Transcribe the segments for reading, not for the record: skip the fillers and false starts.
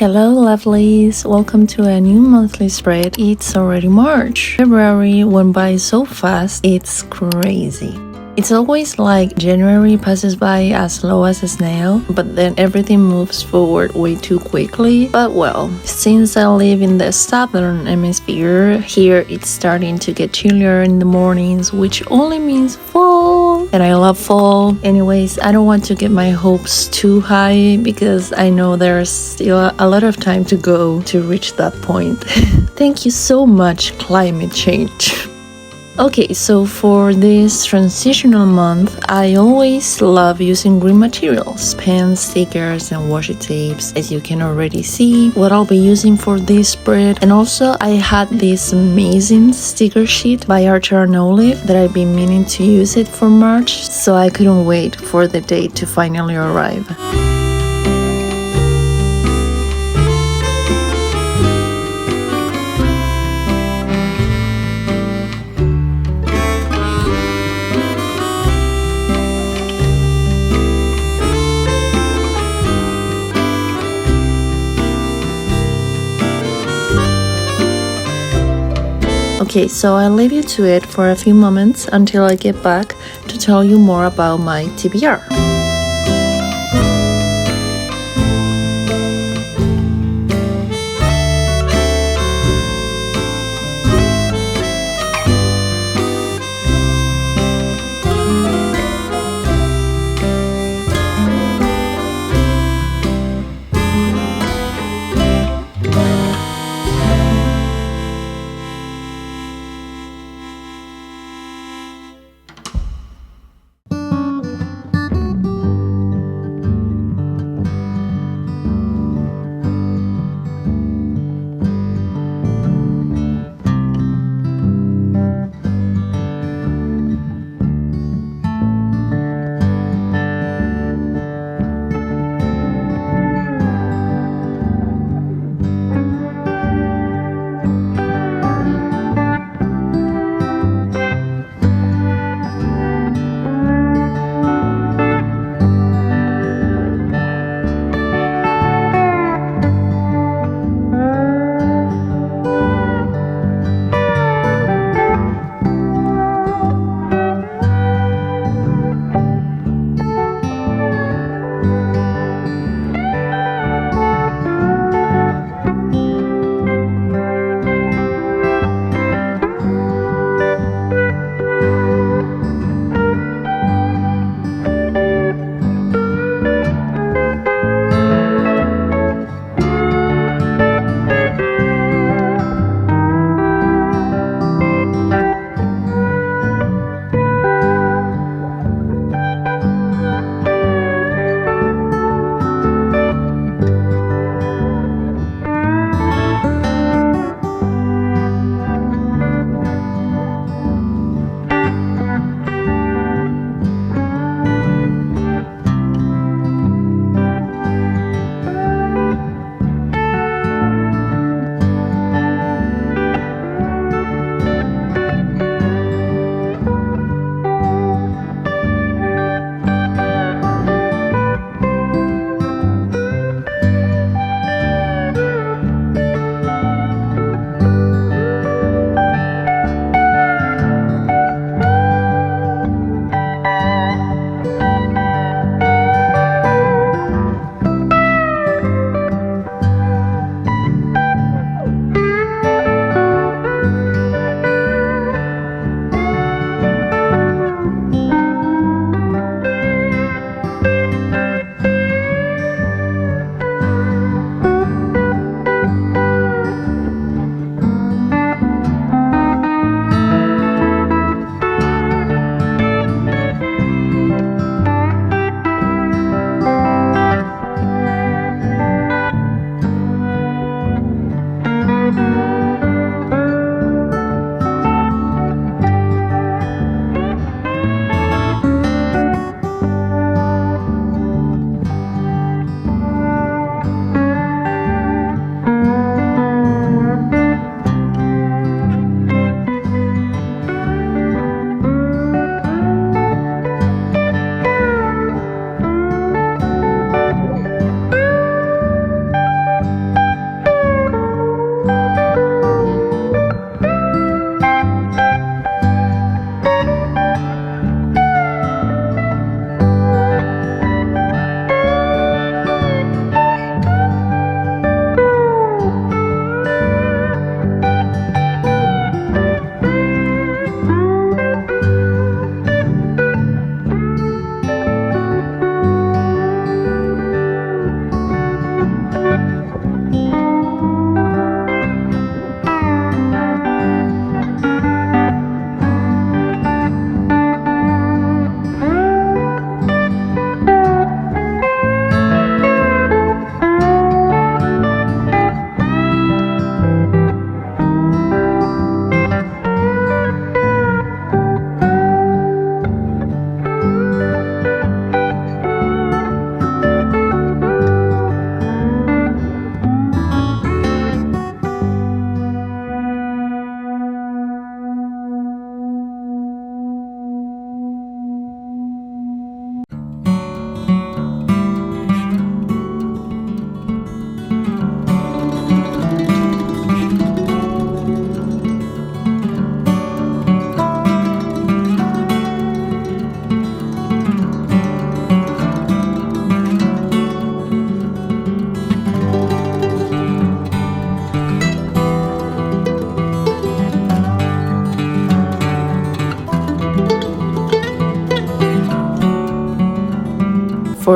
Hello lovelies, welcome to a new monthly spread. It's already March. February went by so fast, it's crazy. It's always like January passes by as slow as a snail, but then everything moves forward way too quickly. But well, since I live in the southern hemisphere, here it's starting to get chillier in the mornings, which only means fall. And I love fall. Anyways, I don't want to get my hopes too high because I know there's still a lot of time to go to reach that point. Thank you so much, climate change. Okay, so for this transitional month, I always love using green materials, pens, stickers, and washi tapes, as you can already see what I'll be using for this spread. And also, I had this amazing sticker sheet by Archer and Olive that I've been meaning to use it for March, so I couldn't wait for the date to finally arrive. Okay, so I'll leave you to it for a few moments until I get back to tell you more about my TBR.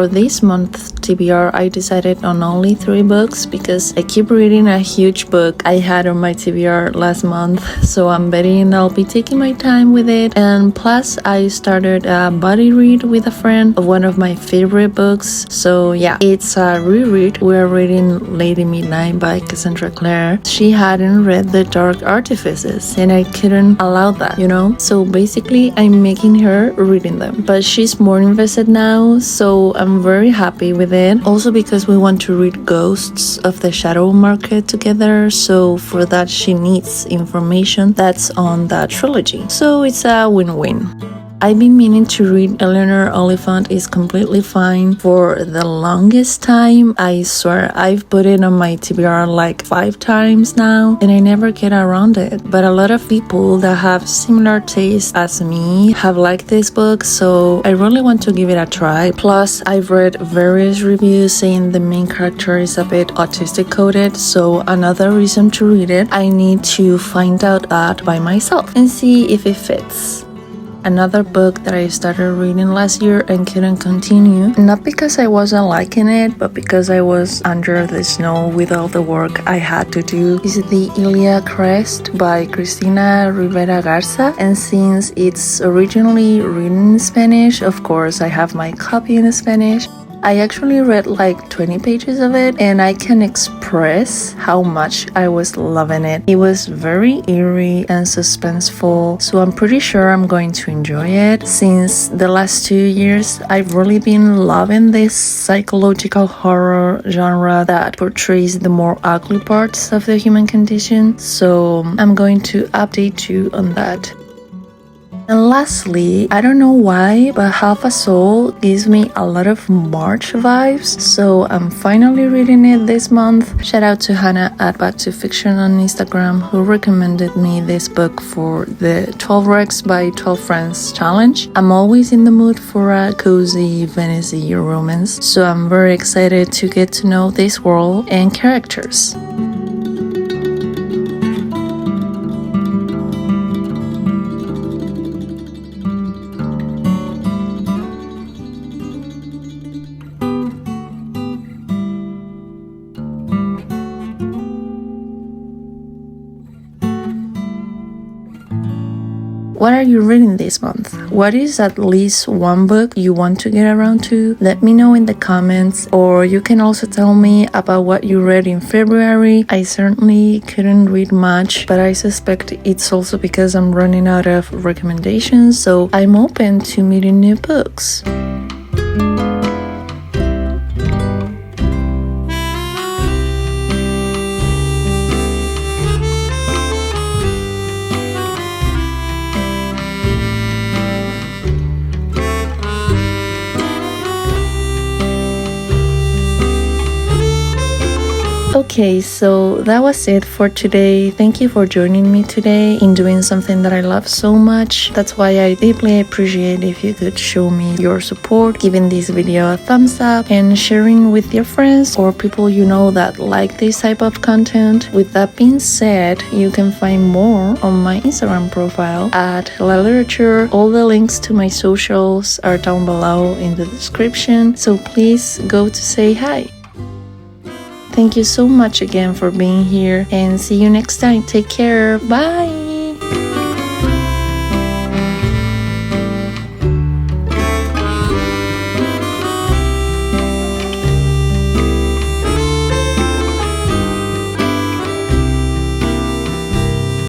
for this month's TBR, I decided on only 3 books because I keep reading a huge book I had on my TBR last month, so I'm betting I'll be taking my time with it. And plus, I started a buddy read with a friend of one of my favorite books, so yeah, it's a reread. We're reading Lady Midnight by Cassandra Clare. She hadn't read The Dark Artifices, and I couldn't allow that, So basically, I'm making her reading them, but she's more invested now, so I'm very happy with it. Also because we want to read Ghosts of the Shadow Market together, so for that she needs information that's on that trilogy. So it's a win-win. I've been meaning to read Eleanor Oliphant is Completely Fine for the longest time. I swear I've put it on my TBR like 5 times now and I never get around it. But a lot of people that have similar tastes as me have liked this book, so I really want to give it a try. Plus, I've read various reviews saying the main character is a bit autistic coded, so another reason to read it. I need to find out that by myself and see if it fits. Another book that I started reading last year and couldn't continue, not because I wasn't liking it, but because I was under the snow with all the work I had to do, is The Ilia Crest by Cristina Rivera Garza. And since it's originally written in Spanish, of course I have my copy in Spanish. I actually read like 20 pages of it and I can express how much I was loving it. It was very eerie and suspenseful, so I'm pretty sure I'm going to enjoy it. Since the last 2 years, I've really been loving this psychological horror genre that portrays the more ugly parts of the human condition, so I'm going to update you on that. And lastly, I don't know why, but Half a Soul gives me a lot of March vibes, so I'm finally reading it this month. Shout out to Hannah at Back to Fiction on Instagram, who recommended me this book for the 12 Recs by 12 Friends challenge. I'm always in the mood for a cozy fantasy romance, so I'm very excited to get to know this world and characters. What are you reading this month? What is at least one book you want to get around to? Let me know in the comments, or you can also tell me about what you read in February. I certainly couldn't read much, but I suspect it's also because I'm running out of recommendations, so I'm open to meeting new books. Okay, so that was it for today. Thank you for joining me today in doing something that I love so much. That's why I deeply appreciate if you could show me your support, giving this video a thumbs up and sharing with your friends or people you know that like this type of content. With that being said, you can find more on my Instagram profile at La Literature. All the links to my socials are down below in the description, so please go to say hi. Thank you so much again for being here and see you next time. Take care. Bye.